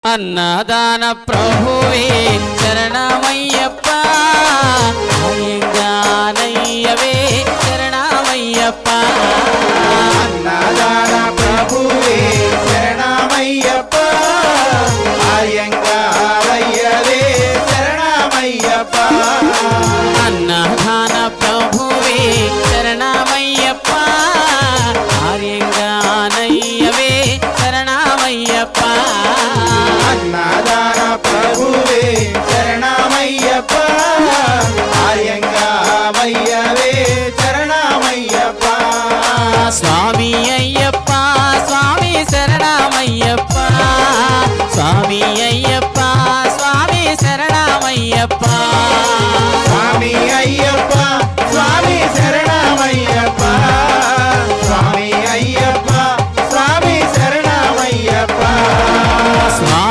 అన్నదాన ప్రభువే శరణమయ్యప్ప అయ్యంగానయ్యవే శరణమయ్యప్ప అన్నదాన ప్రభువే శరణమయ్యప్ప అయ్యంగారయ్యవే శరణమయ్యప్ప అన్నదాన ప్రభువే శరణమయ్యప్ప అయ్యంగానయ్యవే శరణమయ్యప్ప అన్నదాన ప్రభువే శరణమయ్యప్ప అయ్యంగారయ్యవే శరణమయ్యప్ప స్వామి అయ్యప్ప స్వామి శరణమయ్యప్ప స్వామి అయ్యప్ప స్వామి శరణమయ్యప్ప